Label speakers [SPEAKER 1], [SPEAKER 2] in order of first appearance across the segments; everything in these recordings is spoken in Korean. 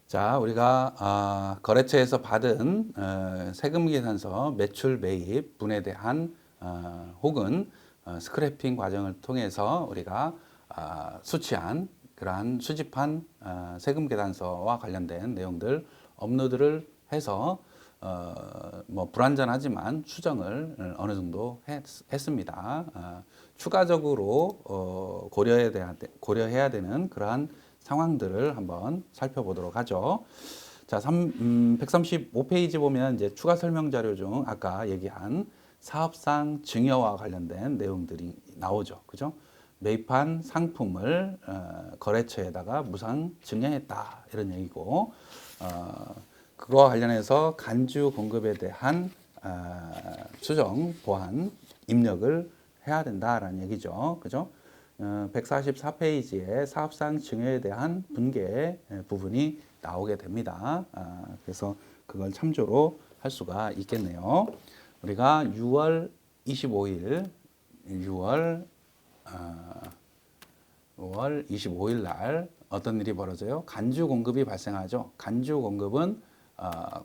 [SPEAKER 1] 자, 우리가 거래처에서 받은 세금계산서 매출 매입 분에 대한 혹은 스크래핑 과정을 통해서 우리가 수취한 그러한 수집한 세금계산서와 관련된 내용들 업로드를 해서 뭐 불완전하지만 수정을 어느 정도 했습니다. 추가적으로 고려해야 되는 그러한 상황들을 한번 살펴보도록 하죠. 자, 135페이지 보면 이제 추가 설명 자료 중 아까 얘기한 사업상 증여와 관련된 내용들이 나오죠. 그죠? 매입한 상품을 거래처에다가 무상 증여했다. 이런 얘기고, 그거와 관련해서 간주 공급에 대한 수정, 보완, 입력을 해야 된다라는 얘기죠. 그죠? 144페이지에 사업상 증여에 대한 분계 부분이 나오게 됩니다. 그래서 그걸 참조로 할 수가 있겠네요. 우리가 6월 25일, 6월 25일 날 어떤 일이 벌어져요? 간주 공급이 발생하죠. 간주 공급은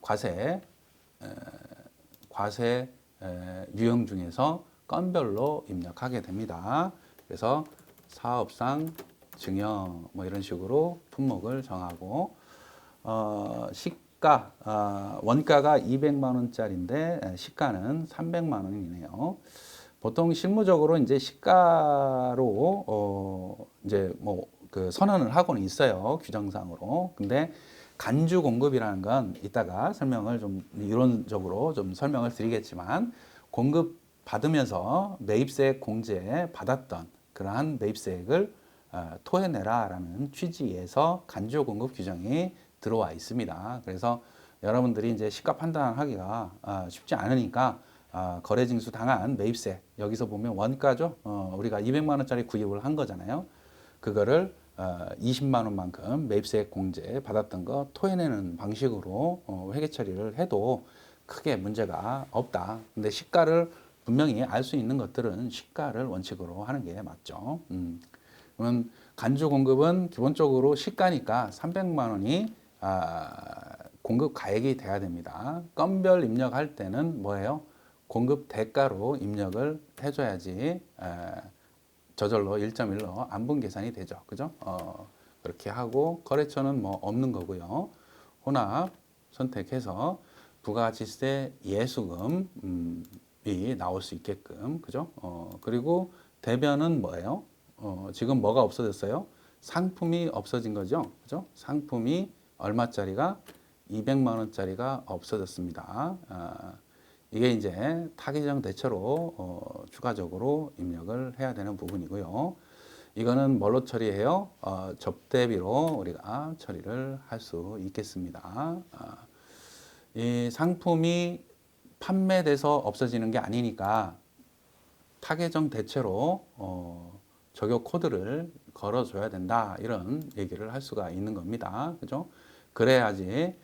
[SPEAKER 1] 과세 유형 중에서 건별로 입력하게 됩니다. 그래서 사업상 증여 뭐 이런 식으로 품목을 정하고 시가 원가가 200만 원짜리인데 시가는 300만 원이네요. 보통 실무적으로 이제 시가로 이제 뭐 그 선언을 하고는 있어요, 규정상으로. 근데 간주 공급이라는 건 이따가 설명을 좀 이론적으로 좀 설명을 드리겠지만, 공급 받으면서 매입세액 공제 받았던 그러한 매입세액을 토해내라라는 취지에서 간주 공급 규정이 들어와 있습니다. 그래서 여러분들이 이제 시가 판단하기가 쉽지 않으니까 거래징수 당한 매입세, 여기서 보면 원가죠. 우리가 200만 원짜리 구입을 한 거잖아요. 그거를 20만 원만큼 매입세액 공제 받았던 거 토해내는 방식으로 회계 처리를 해도 크게 문제가 없다. 근데 시가를 분명히 알 수 있는 것들은 시가를 원칙으로 하는 게 맞죠. 그러면 간주 공급은 기본적으로 시가니까 300만 원이 공급 가액이 돼야 됩니다. 건별 입력할 때는 뭐예요? 공급 대가로 입력을 해줘야지 저절로 1.1로 안분 계산이 되죠. 그죠? 그렇게 하고 거래처는 뭐 없는 거고요. 혼합 선택해서 부가가치세 예수금이 나올 수 있게끔, 그죠? 그리고 대변은 뭐예요? 지금 뭐가 없어졌어요? 상품이 없어진 거죠. 그죠? 상품이 얼마짜리가 200만 원짜리가 없어졌습니다. 이게 이제 타개정 대체로 추가적으로 입력을 해야 되는 부분이고요. 이거는 뭘로 처리해요? 접대비로 우리가 처리를 할 수 있겠습니다. 이 상품이 판매돼서 없어지는 게 아니니까 타개정 대체로 적용 코드를 걸어줘야 된다, 이런 얘기를 할 수가 있는 겁니다. 그죠? 그래야지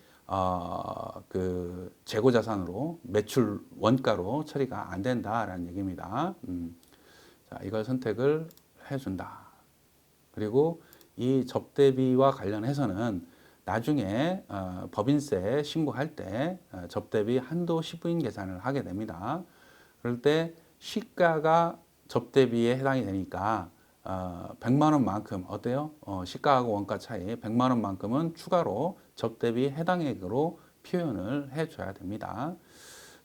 [SPEAKER 1] 그 재고 자산으로 매출 원가로 처리가 안 된다라는 얘기입니다. 자, 이걸 선택을 해준다. 그리고 이 접대비와 관련해서는 나중에 법인세 신고할 때 접대비 한도 10인 계산을 하게 됩니다. 그럴 때 시가가 접대비에 해당이 되니까 100만 원만큼 어때요? 시가하고 원가 차이 100만 원만큼은 추가로 접대비 해당액으로 표현을 해줘야 됩니다.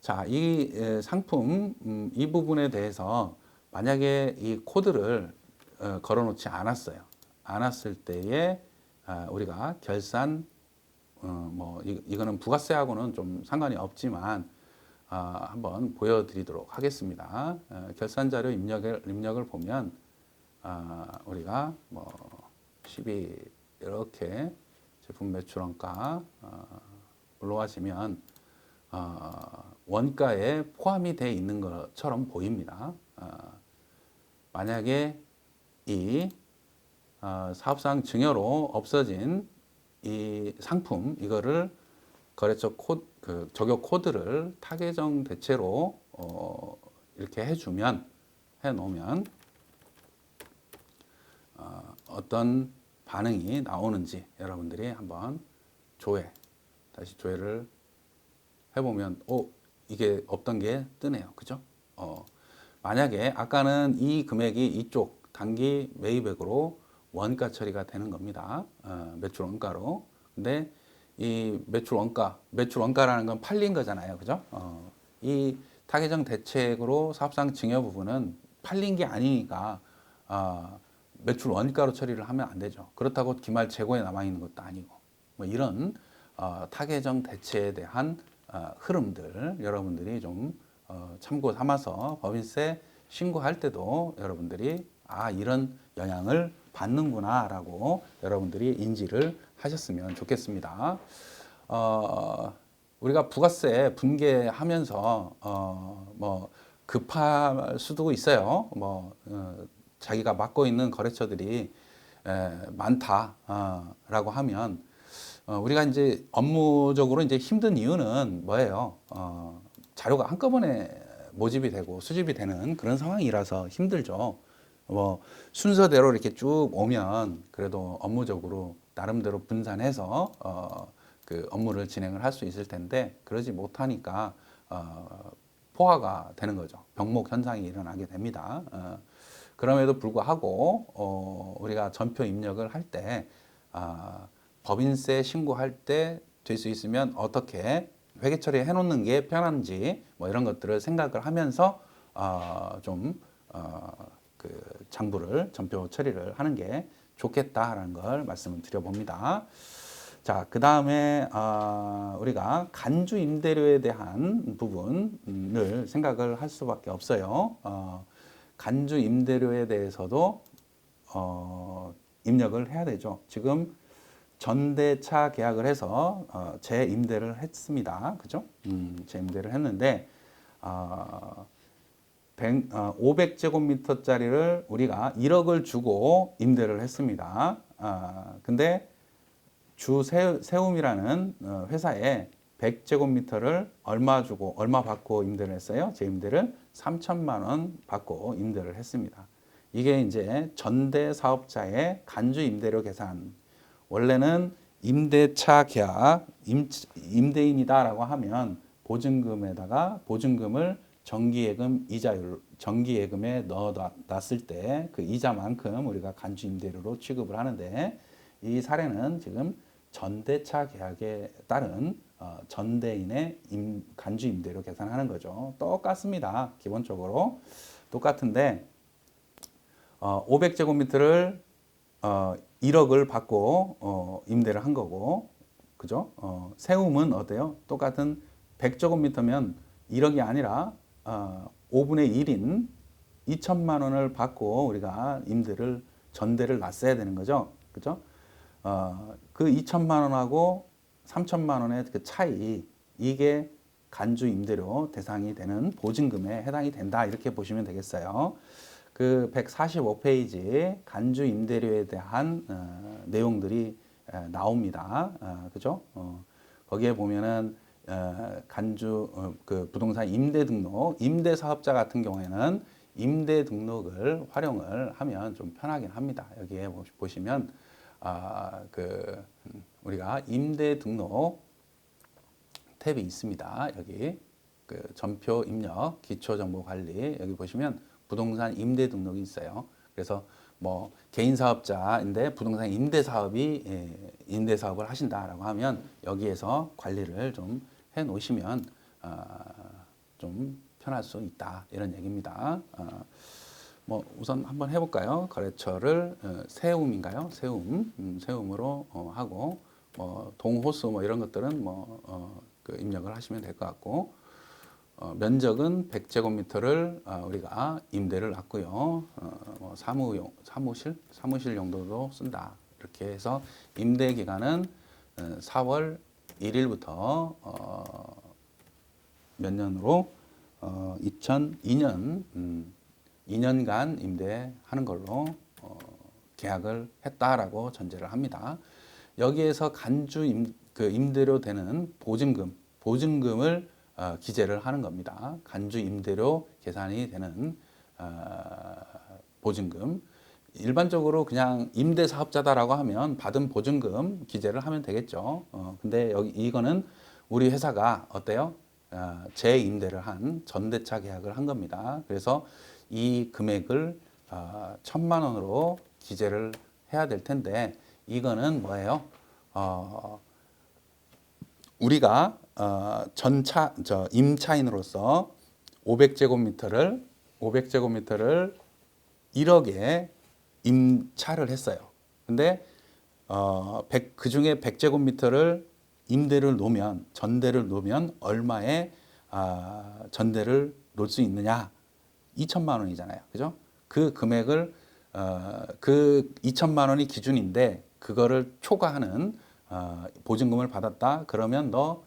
[SPEAKER 1] 자, 이 상품 이 부분에 대해서 만약에 이 코드를 걸어놓지 않았을 때에 우리가 결산 뭐 이거는 부가세하고는 좀 상관이 없지만 한번 보여드리도록 하겠습니다. 결산 자료 입력을 보면 우리가 뭐 12 이렇게 제품 매출원가 올라가시면 원가에 포함이 되어 있는 것처럼 보입니다. 만약에 이 사업상 증여로 없어진 이 상품, 이거를 거래처 적용 코드를 타개정 대체로 이렇게 해놓으면 어떤 반응이 나오는지 여러분들이 한번 조회, 다시 조회를 해보면 이게 없던 게 뜨네요. 그죠? 만약에 아까는 이 금액이 이쪽 단기 매입액으로 원가 처리가 되는 겁니다. 매출 원가로. 근데 이 매출 원가라는 건 팔린 거잖아요. 그죠? 이 타개정 대책으로 사업상 증여 부분은 팔린 게 아니니까 매출 원가로 처리를 하면 안 되죠. 그렇다고 기말 재고에 남아 있는 것도 아니고 뭐 이런 타개정 대체에 대한 흐름들 여러분들이 좀 참고 삼아서 법인세 신고할 때도 여러분들이 이런 영향을 받는구나라고 여러분들이 인지를 하셨으면 좋겠습니다. 우리가 부가세 분개하면서 뭐 급할 수도 있어요. 자기가 맡고 있는 거래처들이 많다라고 하면 우리가 이제 업무적으로 이제 힘든 이유는 뭐예요? 자료가 한꺼번에 모집이 되고 수집이 되는 그런 상황이라서 힘들죠. 순서대로 이렇게 쭉 오면 그래도 업무적으로 나름대로 분산해서 그 업무를 진행을 할 수 있을 텐데 그러지 못하니까 포화가 되는 거죠. 병목 현상이 일어나게 됩니다. 그럼에도 불구하고 우리가 전표 입력을 할 때 법인세 신고할 때 될 수 있으면 어떻게 회계 처리해 놓는 게 편한지 뭐 이런 것들을 생각을 하면서 그 장부를 전표 처리를 하는 게 좋겠다라는 걸 말씀을 드려봅니다. 자, 그 다음에 우리가 간주 임대료에 대한 부분을 생각을 할 수밖에 없어요. 간주 임대료에 대해서도 입력을 해야 되죠. 지금 전대차 계약을 해서 재임대를 했습니다. 그죠? 재임대를 했는데 500제곱미터짜리를 우리가 1억을 주고 임대를 했습니다. 근데 주세움이라는 회사에 100제곱미터를 얼마 주고 얼마 받고 임대를 했어요? 재임대를 3천만 원 받고 임대를 했습니다. 이게 이제 전대 사업자의 간주 임대료 계산. 원래는 임대차 계약 임대인이다라고 하면 보증금에다가 보증금을 정기예금에 넣어놨을 때 그 이자만큼 우리가 간주 임대료로 취급을 하는데 이 사례는 지금 전대차 계약에 따른 전대인의 간주 임대료 계산하는 거죠. 똑같습니다. 기본적으로 똑같은데 500제곱미터를 1억을 받고 임대를 한 거고, 그죠? 세움은 어때요? 똑같은 100제곱미터면 1억이 아니라 5분의 1인 2천만 원을 받고 우리가 전대를 놨어야 되는 거죠. 그죠? 그 2천만 원하고 3천만 원의 그 차이, 이게 간주 임대료 대상이 되는 보증금에 해당이 된다. 이렇게 보시면 되겠어요. 그 145페이지 간주 임대료에 대한 내용들이 나옵니다. 그죠? 거기에 보면은 간주 그 부동산 임대 등록, 임대 사업자 같은 경우에는 임대 등록을 활용을 하면 좀 편하긴 합니다. 여기에 보시면 우리가 임대 등록 탭이 있습니다. 여기 그 전표 입력, 기초 정보 관리 여기 보시면 부동산 임대 등록이 있어요. 그래서 뭐 개인 사업자인데 부동산 임대 사업을 하신다라고 하면 여기에서 관리를 좀 해 놓으시면 좀 편할 수 있다 이런 얘기입니다. 우선 한번 해볼까요? 거래처를 세움인가요? 세움으로 하고 동호수 이런 것들은 그 입력을 하시면 될 것 같고 면적은 100제곱미터를 우리가 임대를 놨고요. 사무실 용도로 쓴다. 이렇게 해서 임대 기간은 4월 1일부터 몇 년으로 2002년 2년간 임대하는 걸로 계약을 했다라고 전제를 합니다. 여기에서 간주 임대료 되는 보증금을 기재를 하는 겁니다. 간주 임대료 계산이 되는 보증금. 일반적으로 그냥 임대사업자다라고 하면 받은 보증금 기재를 하면 되겠죠. 근데 여기 이거는 우리 회사가 어때요? 재임대를 한 전대차 계약을 한 겁니다. 그래서 이 금액을 1,000만 원으로 기재를 해야 될 텐데 이거는 뭐예요? 우리가 임차인으로서 500제곱미터를 1억에 임차를 했어요. 근데 그 중에 100제곱미터를 임대를 놓으면 전대를 놓으면 얼마에 전대를 놓을 수 있느냐? 2천만 원이잖아요. 그죠? 그 금액을 그 2천만 원이 기준인데 그거를 초과하는 보증금을 받았다. 그러면 너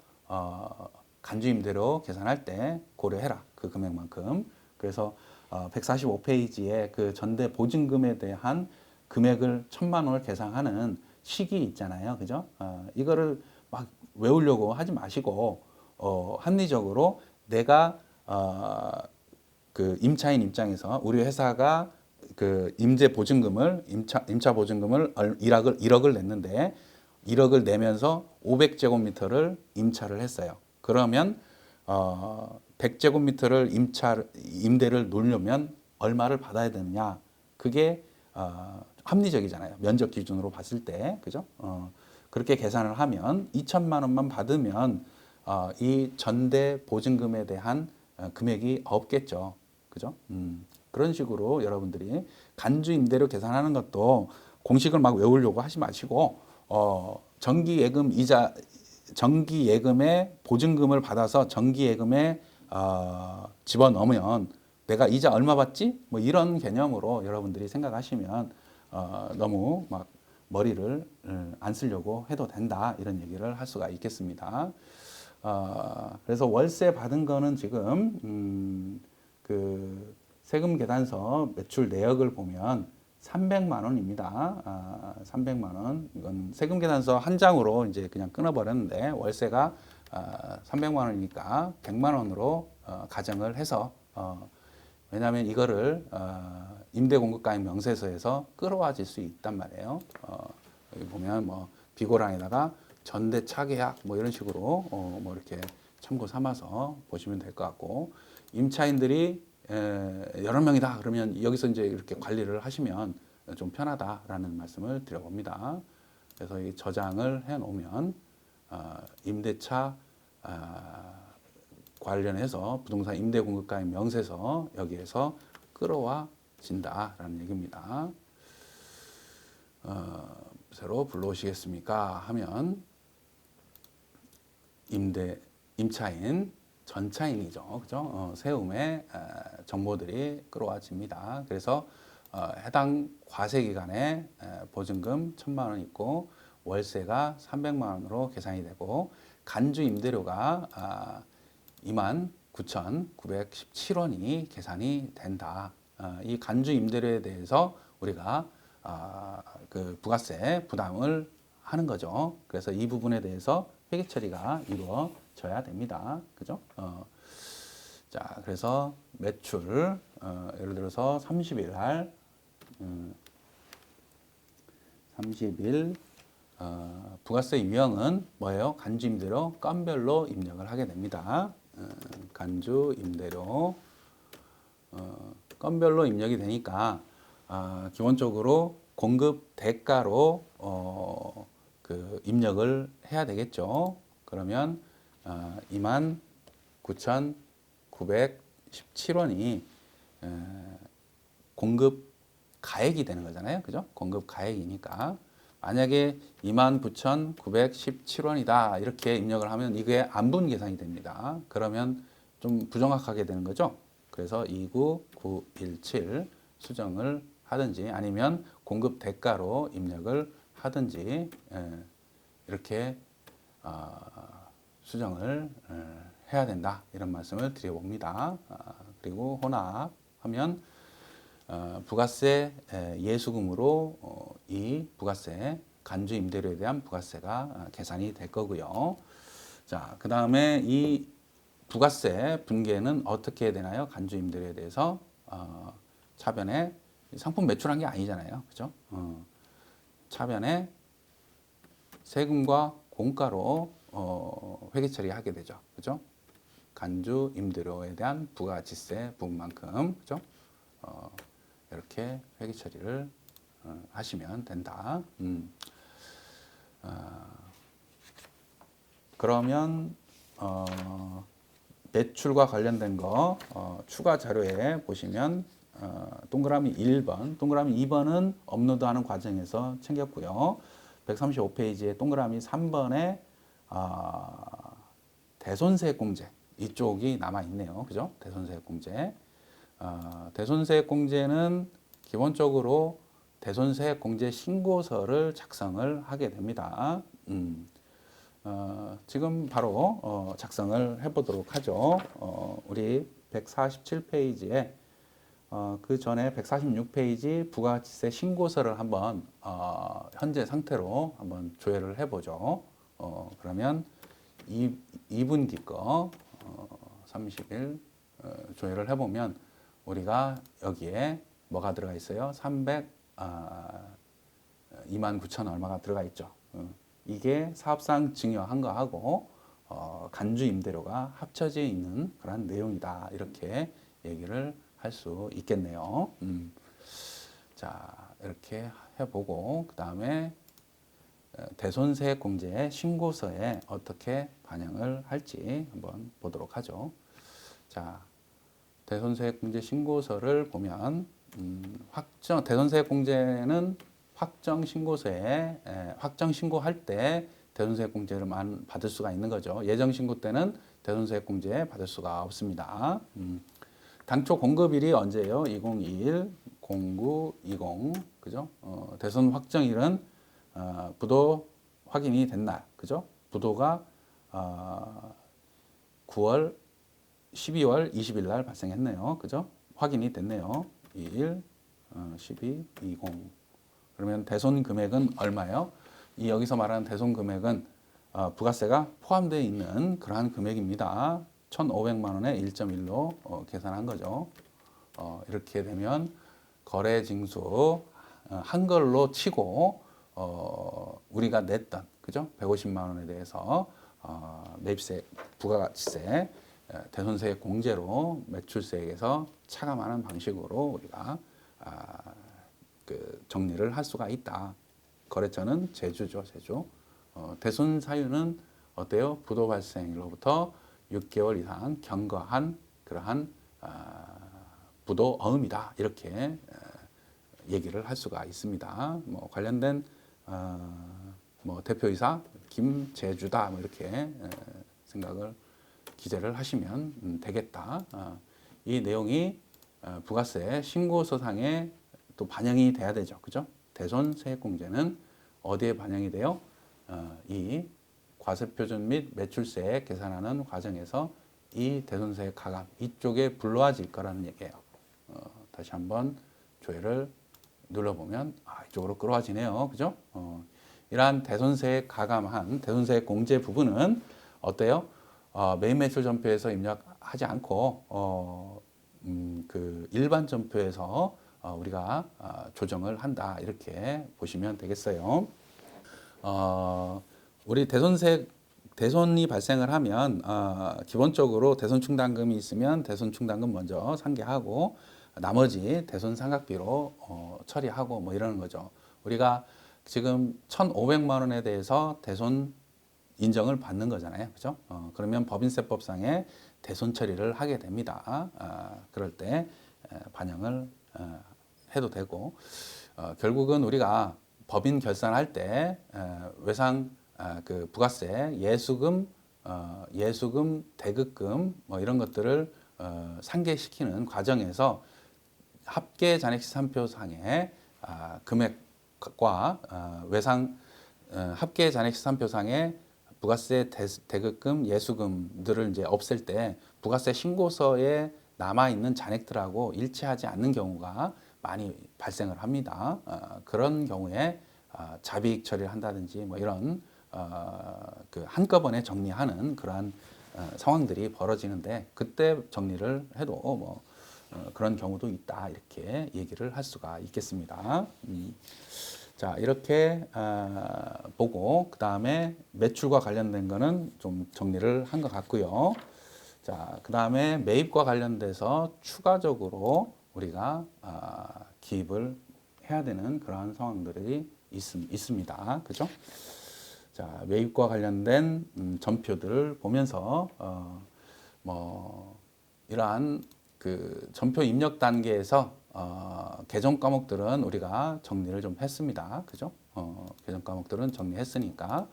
[SPEAKER 1] 간주 임대료 계산할 때 고려해라. 그 금액만큼. 그래서 145페이지에 그 전대 보증금에 대한 금액을 1,000만 원을 계산하는 식이 있잖아요. 그죠? 이거를 막 외우려고 하지 마시고 합리적으로 내가 그 임차인 입장에서 우리 회사가 그 임차 보증금을 1억을 냈는데 1억을 내면서 500제곱미터를 임차를 했어요. 그러면 100제곱미터를 임대를 놓으려면 얼마를 받아야 되느냐? 그게 합리적이잖아요. 면적 기준으로 봤을 때, 그죠? 그렇게 계산을 하면 2천만 원만 받으면 이 전대 보증금에 대한 금액이 없겠죠, 그죠? 그런 식으로 여러분들이 간주 임대료 계산하는 것도 공식을 막 외우려고 하지 마시고 정기예금 이자 정기예금에 보증금을 받아서 정기예금에 집어넣으면 내가 이자 얼마 받지? 뭐 이런 개념으로 여러분들이 생각하시면 너무 막 머리를 안 쓰려고 해도 된다 이런 얘기를 할 수가 있겠습니다. 그래서 월세 받은 거는 지금 그 세금 계단서 매출 내역을 보면 300만 원입니다. 300만 원. 이건 세금 계산서 한 장으로 이제 그냥 끊어버렸는데 월세가 300만 원이니까 100만 원으로 가정을 해서 왜냐하면 이거를 임대공급가액 명세서에서 끌어와질 수 있단 말이에요. 여기 보면 뭐 비고란에다가 전대차 계약 뭐 이런 식으로 뭐 이렇게 참고 삼아서 보시면 될 것 같고 임차인들이 여러 명이다 그러면 여기서 이제 이렇게 관리를 하시면 좀 편하다라는 말씀을 드려봅니다. 그래서 이 저장을 해 놓으면 임대차 관련해서 부동산 임대공급가액 명세서 여기에서 끌어와 진다라는 얘기입니다. 새로 불러오시겠습니까? 하면 임차인 전차인이죠, 그죠? 세움의 정보들이 끌어와집니다. 그래서 해당 과세 기간에 보증금 1,000만 원 있고 월세가 300만 원으로 계산이 되고 간주 임대료가 29,917원이 계산이 된다. 이 간주 임대료에 대해서 우리가 그 부가세 부담을 하는 거죠. 그래서 이 부분에 대해서 회계 처리가 이루어져야 됩니다. 그죠? 자, 그래서 매출 예를 들어서 30일 날 30일 부가세 유형은 뭐예요? 간주 임대료 건별로 입력을 하게 됩니다. 간주 임대료 건별로 입력이 되니까 기본적으로 공급 대가로 그 입력을 해야 되겠죠. 그러면 29,917원이 공급 가액이 되는 거잖아요. 그죠? 공급 가액이니까 만약에 29,917원이다 이렇게 입력을 하면 이게 안분 계산이 됩니다. 그러면 좀 부정확하게 되는 거죠. 그래서 29917 수정을 하든지 아니면 공급 대가로 입력을 하든지 이렇게 수정을 해야 된다 이런 말씀을 드려봅니다. 그리고 혼합하면 부가세 예수금으로 이 부가세 간주 임대료에 대한 부가세가 계산이 될 거고요. 자, 그 다음에 이 부가세 분계는 어떻게 해야 되나요? 간주 임대료에 대해서 차변에 상품 매출한 게 아니잖아요. 그죠? 차변에 세금과 공가로 회계 처리하게 되죠. 그죠? 간주 임대료에 대한 부가지세 부분만큼 그죠? 이렇게 회계 처리를 하시면 된다. 그러면 매출과 관련된 거 추가 자료에 보시면 동그라미 1번, 동그라미 2번은 업로드하는 과정에서 챙겼고요. 135페이지에 동그라미 3번에 대손세액공제 이쪽이 남아 있네요. 그죠? 대손세액공제. 대손세액공제는 기본적으로 대손세액공제 신고서를 작성을 하게 됩니다. 지금 바로 작성을 해보도록 하죠. 우리 147페이지에 그 전에 146페이지 부가가치세 신고서를 한번 현재 상태로 한번 조회를 해보죠. 그러면 2분기 거 30일 조회를 해보면 우리가 여기에 뭐가 들어가 있어요? 29,000 얼마가 들어가 있죠. 이게 사업상 증여한 거하고 간주 임대료가 합쳐져 있는 그런 내용이다. 이렇게 얘기를 할 수 있겠네요. 자, 이렇게 해보고 그 다음에 대손세액공제 신고서에 어떻게 반영을 할지 한번 보도록 하죠. 자, 대손세액공제 신고서를 보면 대손세액공제는 확정 신고서에 확정 신고할 때 대손세액공제를만 받을 수가 있는 거죠. 예정 신고 때는 대손세액공제 받을 수가 없습니다. 당초 공급일이 언제예요? 2021, 09, 20 그죠? 대손 확정일은 부도 확인이 된 날, 그죠? 부도가 9월, 12월 20일 날 발생했네요, 그죠? 확인이 됐네요. 21, 12, 20. 그러면 대손 금액은 얼마예요? 이 여기서 말하는 대손 금액은 부가세가 포함되어 있는 그러한 금액입니다. 1,500만 원에 1.1로 계산한 거죠. 이렇게 되면 거래 징수 한걸로 치고 우리가 냈던 그죠? 150만 원에 대해서 매입세, 부가가치세, 대손세액 공제로 매출세액에서 차감하는 방식으로 우리가 그 정리를 할 수가 있다. 거래처는 제주죠, 제주. 대손 사유는 어때요? 부도 발생일로부터 6개월 이상 경과한 그러한 부도 어음이다. 이렇게 얘기를 할 수가 있습니다. 뭐 관련된 뭐 대표이사 김제주다 뭐 이렇게 생각을 기재를 하시면 되겠다. 이 내용이 부가세 신고서상에 또 반영이 돼야 되죠. 그죠? 대손세액공제는 어디에 반영이 돼요? 이 과세표준 및 매출세 계산하는 과정에서 이 대손세액 가감 이쪽에 불러와질 거라는 얘기예요. 다시 한번 조회를 눌러보면 이쪽으로 끌어와지네요. 그죠? 이러한 대손세액 가감한 대손세액 공제 부분은 어때요? 메인 매출 전표에서 입력하지 않고 그 일반 전표에서 우리가 조정을 한다 이렇게 보시면 되겠어요. 우리 대손이 발생을 하면 기본적으로 대손 충당금이 있으면 대손 충당금 먼저 상계하고 나머지 대손 상각비로 처리하고 뭐 이러는 거죠. 우리가 지금 1,500만 원에 대해서 대손 인정을 받는 거잖아요. 그죠? 그러면 법인세법상에 대손 처리를 하게 됩니다. 그럴 때 반영을 해도 되고 결국은 우리가 법인 결산할 때 외상 그 부가세 예수금 예수금 대급금 뭐 이런 것들을 상계시키는 과정에서 합계 잔액시산표상의 금액과 외상 합계 잔액시산표상의 부가세 대급금 예수금들을 이제 없앨 때 부가세 신고서에 남아 있는 잔액들하고 일치하지 않는 경우가 많이 발생을 합니다. 그런 경우에 자비익 처리를 한다든지 뭐 이런 그 한꺼번에 정리하는 그러한 상황들이 벌어지는데 그때 정리를 해도 뭐 그런 경우도 있다 이렇게 얘기를 할 수가 있겠습니다. 자 이렇게 보고 그 다음에 매출과 관련된 거는 좀 정리를 한 것 같고요. 자, 그 다음에 매입과 관련돼서 추가적으로 우리가 기입을 해야 되는 그러한 상황들이 있습니다. 그죠? 자, 매입과 관련된 전표들을 보면서 뭐 이러한 그 전표 입력 단계에서 개정 과목들은 우리가 정리를 좀 했습니다. 그죠? 개정 과목들은 정리했으니까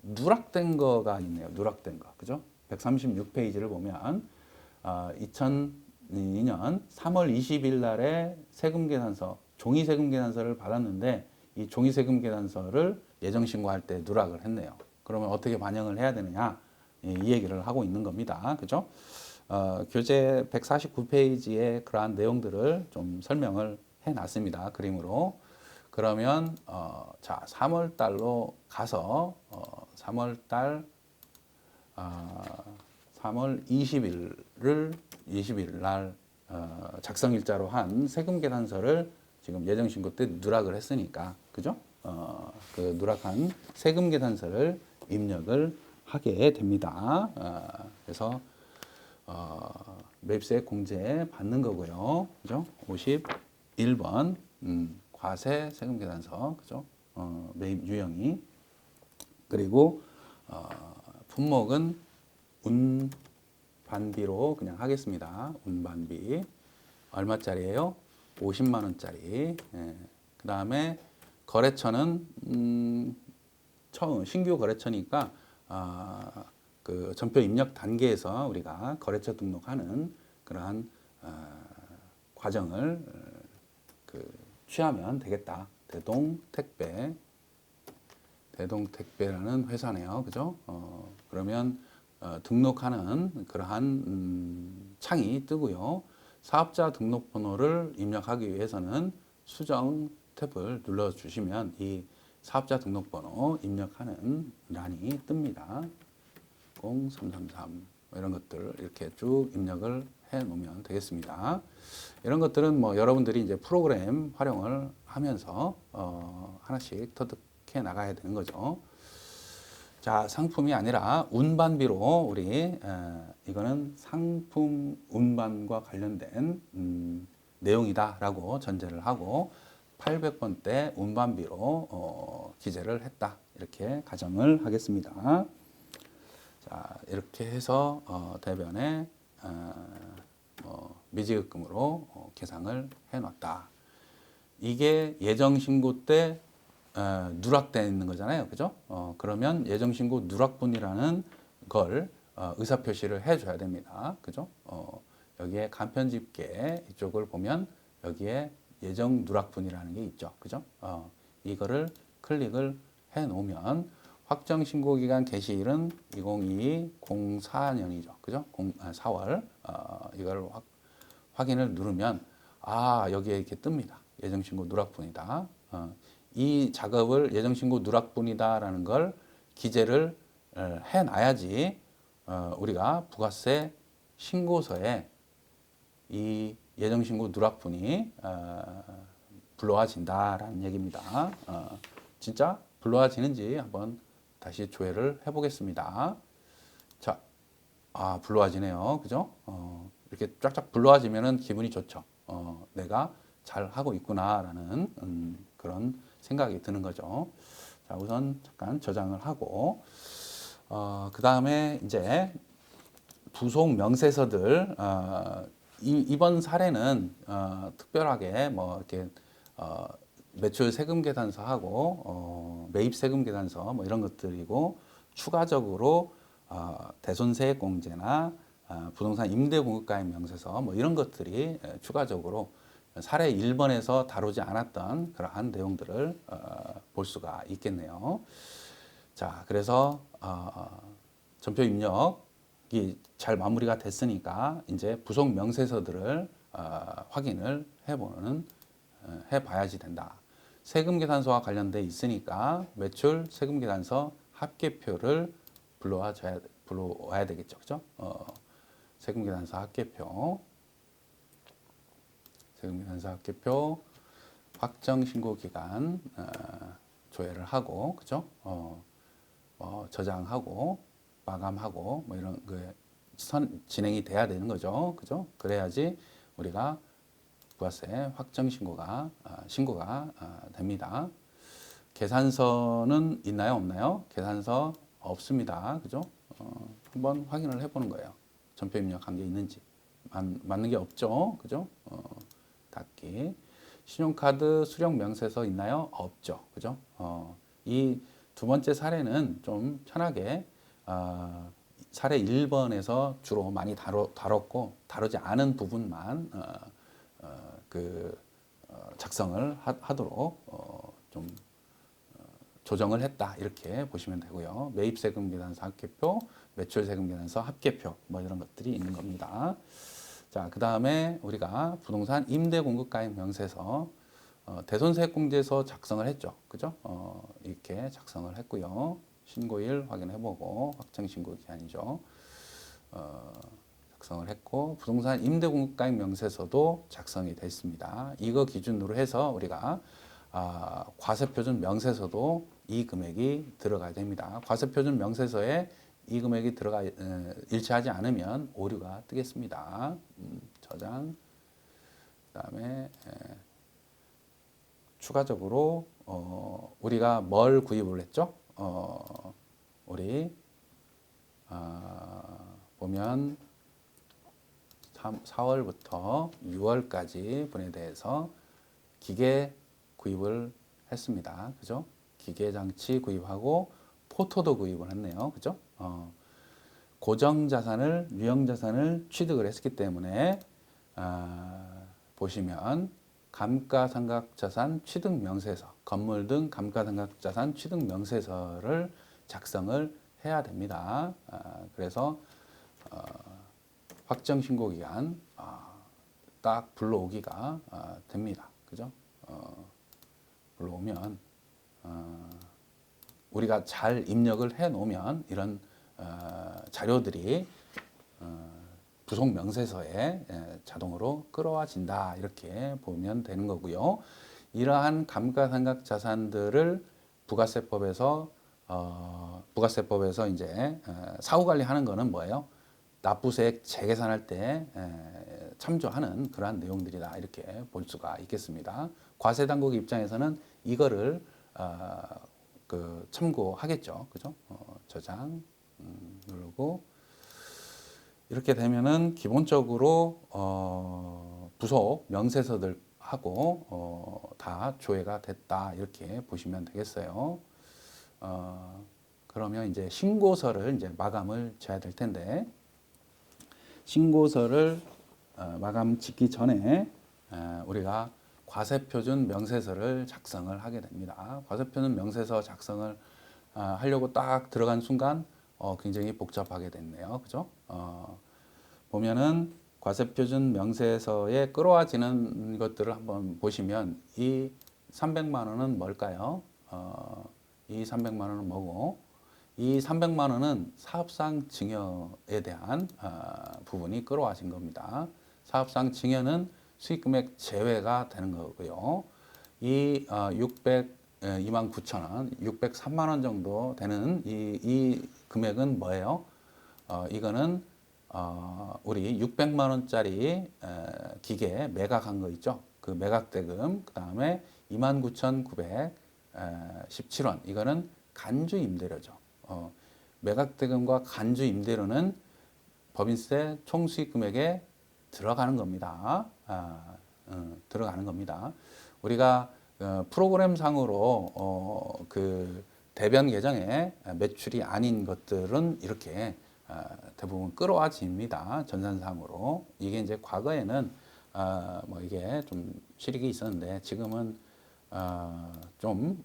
[SPEAKER 1] 누락된 거가 있네요. 누락된 거. 그죠? 136페이지를 보면 2002년 3월 20일 날에 세금계산서, 종이세금계산서를 받았는데 이 종이세금계산서를 예정신고할 때 누락을 했네요. 그러면 어떻게 반영을 해야 되느냐? 이 얘기를 하고 있는 겁니다. 그죠? 교재 149페이지에 그러한 내용들을 좀 설명을 해놨습니다. 그림으로. 그러면 자 3월 달로 가서 3월 달 3월 20일 날 작성일자로 한 세금계산서를 지금 예정신고 때 누락을 했으니까 그죠? 그 누락한 세금계산서를 입력을 하게 됩니다. 그래서 매입세 공제 받는 거고요. 그죠? 51번 과세 세금계산서 그죠? 매입 유형이 그리고 품목은 운반비로 그냥 하겠습니다. 운반비 얼마짜리예요? 50만 원짜리. 예. 그 다음에 거래처는 처음 신규 거래처니까 그 전표 입력 단계에서 우리가 거래처 등록하는 그러한 과정을 취하면 되겠다. 대동택배라는 회사네요. 그죠? 그러면 등록하는 그러한 창이 뜨고요. 사업자 등록번호를 입력하기 위해서는 수정 탭을 눌러주시면 이 사업자 등록번호 입력하는 란이 뜹니다. 0333 이런 것들 이렇게 쭉 입력을 해 놓으면 되겠습니다. 이런 것들은 뭐 여러분들이 이제 프로그램 활용을 하면서 하나씩 터득해 나가야 되는 거죠. 자, 상품이 아니라 운반비로 우리 이거는 상품 운반과 관련된 내용이다라고 전제를 하고 800번대 운반비로 기재를 했다. 이렇게 가정을 하겠습니다. 자, 이렇게 해서 대변에 미지급금으로 계상을 해놨다. 이게 예정신고 때 누락되어 있는 거잖아요. 그죠? 그러면 예정신고 누락분이라는 걸 의사표시를 해줘야 됩니다. 그죠? 여기에 간편집계 이쪽을 보면 여기에 예정 누락분이라는 게 있죠. 그죠? 이거를 클릭을 해 놓으면 확정신고기간 개시일은 2022-04년이죠. 그죠? 4월. 이걸 확인을 누르면, 여기에 이렇게 뜹니다. 예정신고 누락분이다. 이 작업을 예정신고 누락분이다라는 걸 기재를 해놔야지, 우리가 부가세 신고서에 이 예정신고 누락분이 불러와진다라는 얘기입니다. 진짜 불러와지는지 한번 다시 조회를 해보겠습니다. 자, 불러와지네요. 그죠? 이렇게 쫙쫙 불러와지면은 기분이 좋죠. 내가 잘 하고 있구나라는 그런 생각이 드는 거죠. 자, 우선 잠깐 저장을 하고, 그 다음에 이제 부속 명세서들, 이번 사례는 특별하게 뭐 이렇게 매출 세금 계산서하고 매입 세금 계산서 뭐 이런 것들이고 추가적으로 대손세액 공제나 부동산 임대 공급가액 명세서 뭐 이런 것들이 추가적으로 사례 1번에서 다루지 않았던 그러한 내용들을 볼 수가 있겠네요. 자, 그래서 전표 입력이 잘 마무리가 됐으니까 이제 부속 명세서들을 확인을 해봐야지 된다. 세금계산서와 관련돼 있으니까 매출 세금계산서 합계표를 불러와야 되겠죠. 그죠? 세금계산서 합계표. 세금계산서 합계표 확정 신고 기간 조회를 하고 그죠? 저장하고 마감하고 뭐 이런 그 진행이 돼야 되는 거죠. 그죠? 그래야지 우리가 부가세 확정 신고가 됩니다. 계산서는 있나요? 없나요? 계산서 없습니다. 그죠? 한번 확인을 해보는 거예요. 전표 입력한 게 있는지. 맞는 게 없죠. 그죠? 닫기. 신용카드 수령 명세서 있나요? 없죠. 그죠? 이 두 번째 사례는 좀 편하게 사례 1번에서 주로 많이 다뤘고 다루지 않은 부분만 작성을 하도록 좀 조정을 했다 이렇게 보시면 되고요. 매입세금 계산서 합계표, 매출세금 계산서 합계표 뭐 이런 것들이 있는 겁니다. 자, 그 다음에 우리가 부동산 임대공급가액 명세서 대손세액공제서 작성을 했죠. 그죠? 이렇게 작성을 했고요. 신고일 확인해보고 확정신고기한이죠. 작성을 했고 부동산 임대공급가액 명세서도 작성이 됐습니다. 이거 기준으로 해서 우리가 과세표준 명세서도 이 금액이 들어가야 됩니다. 과세표준 명세서에 이 금액이 일치하지 않으면 오류가 뜨겠습니다. 저장. 그다음에 추가적으로 우리가 뭘 구입을 했죠? 우리 보면 4월부터 6월까지 분에 대해서 기계 구입을 했습니다. 그죠? 기계 장치 구입하고 포토도 구입을 했네요. 그죠? 고정 자산을, 유형 자산을 취득을 했기 때문에 보시면 감가상각자산 취득 명세서, 건물 등 감가상각자산 취득 명세서를 작성을 해야 됩니다. 그래서 확정 신고 기간 딱 불러오기가 됩니다. 그죠? 불러오면 우리가 잘 입력을 해 놓으면 이런 자료들이 부속 명세서에 자동으로 끌어와진다 이렇게 보면 되는 거고요. 이러한 감가상각 자산들을 부가세법에서 이제 사후관리하는 거는 뭐예요? 납부세액 재계산할 때 참조하는 그러한 내용들이다 이렇게 볼 수가 있겠습니다. 과세당국 입장에서는 이거를 참고하겠죠. 그죠? 저장 누르고 이렇게 되면은 기본적으로 부속 명세서들하고 다 조회가 됐다 이렇게 보시면 되겠어요. 그러면 이제 신고서를 이제 마감을 지어야 될 텐데 신고서를 마감 짓기 전에 우리가 과세표준 명세서를 작성을 하게 됩니다. 과세표준 명세서 작성을 하려고 딱 들어간 순간 굉장히 복잡하게 됐네요. 그죠? 보면은 과세표준 명세서에 끌어와지는 것들을 한번 보시면 이 300만 원은 뭘까요? 이 300만 원은 뭐고 이 300만 원은 사업상 증여에 대한 부분이 끌어와진 겁니다. 사업상 증여는 수익금액 제외가 되는 거고요. 이 29,000원, 603만 원 정도 되는 이 금액은 뭐예요? 이거는 우리 600만 원짜리 기계 매각한 거 있죠? 그 매각대금, 그 다음에 29,917원. 이거는 간주 임대료죠. 매각대금과 간주 임대료는 법인세 총수익 금액에 들어가는 겁니다. 들어가는 겁니다. 우리가 프로그램 상으로 그 대변 계정에 매출이 아닌 것들은 이렇게 대부분 끌어와집니다. 전산상으로. 이게 이제 과거에는 뭐 이게 좀 실익이 있었는데 지금은 좀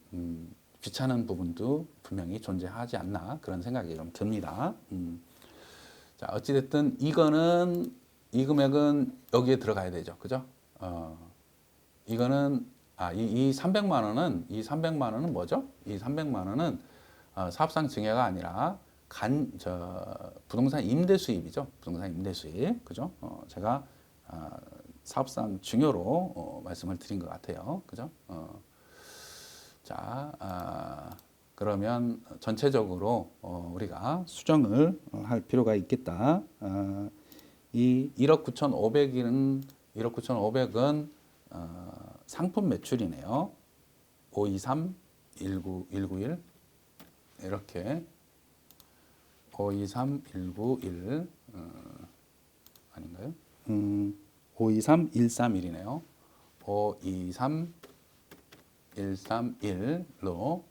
[SPEAKER 1] 귀찮은 부분도 분명히 존재하지 않나 그런 생각이 좀 듭니다. 자, 어찌됐든 이거는 이 금액은 여기에 들어가야 되죠. 그죠? 이거는 이 300만 원은 뭐죠? 이 300만 원은 사업상 증여가 아니라 부동산 임대 수입이죠. 부동산 임대 수입. 그죠? 제가 사업상 중요로 말씀을 드린 것 같아요. 그죠? 자, 그러면 전체적으로 우리가 수정을 할 필요가 있겠다. 이 1억 9,500은 1억 9,500은 상품 매출이네요. 523, 191 이렇게 523, 191 아닌가요? 523, 131이네요. 523, 131로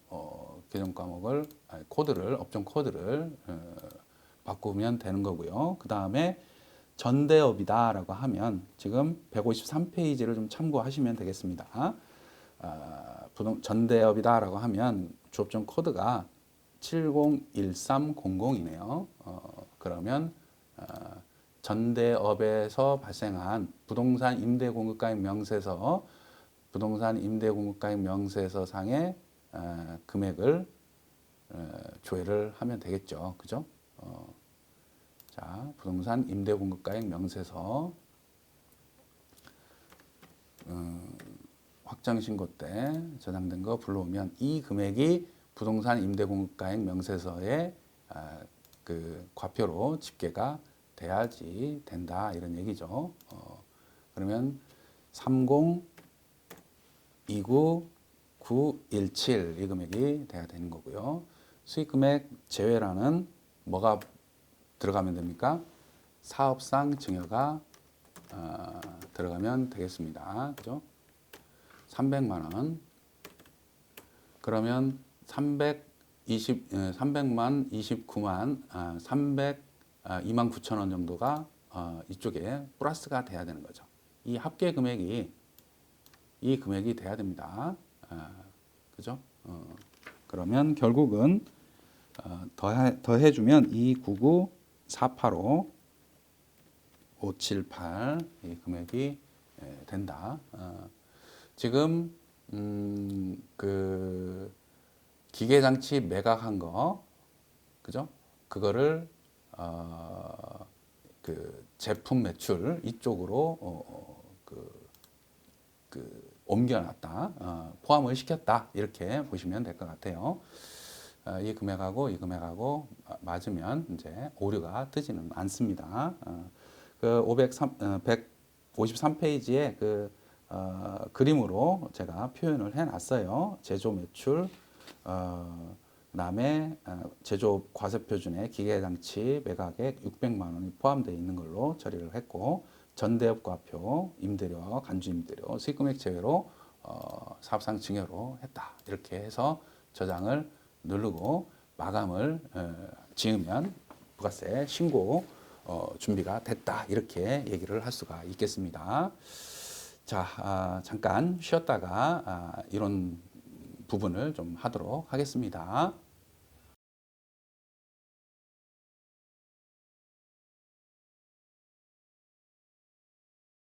[SPEAKER 1] 계정 과목을 코드를 업종 코드를 바꾸면 되는 거고요. 그 다음에 전대업이다라고 하면 지금 153페이지를 좀 참고하시면 되겠습니다. 전대업이다라고 하면 주업종 코드가 701300이네요. 그러면 전대업에서 발생한 부동산 임대공급가액 명세서 부동산 임대공급가액 명세서 상의 금액을 조회를 하면 되겠죠. 그죠? 자, 부동산 임대공급가액 명세서 확정신고 때 저장된 거 불러오면 이 금액이 부동산 임대공급가액 명세서의 그 과표로 집계가 돼야지 된다 이런 얘기죠. 그러면 30, 29, 917 이 금액이 돼야 되는 거고요. 수익금액 제외라는 뭐가 들어가면 됩니까? 사업상 증여가 들어가면 되겠습니다. 그죠? 300만 원. 그러면 300만 29만 2만 9천 원 정도가 이쪽에 플러스가 돼야 되는 거죠. 이 합계 금액이 이 금액이 돼야 됩니다. 그죠? 그러면 결국은 더해주면 299 485 578 이 금액이 된다. 지금 그 기계장치 매각한 거, 그죠? 그거를 그 제품 매출 이쪽으로 옮겨놨다, 포함을 시켰다 이렇게 보시면 될 것 같아요. 이 금액하고 이 금액하고 맞으면 이제 오류가 뜨지는 않습니다. 그 153페이지에 그 그림으로 제가 표현을 해놨어요. 제조 매출, 그다음에 제조업 과세표준에 기계장치 매각액 600만 원이 포함되어 있는 걸로 처리를 했고, 전대업 과표, 임대료와 간주임대료, 수익금액 제외로 사업상 증여로 했다. 이렇게 해서 저장을 누르고 마감을 지으면 부가세 신고 준비가 됐다. 이렇게 얘기를 할 수가 있겠습니다. 자, 잠깐 쉬었다가 이런 부분을 좀 하도록 하겠습니다.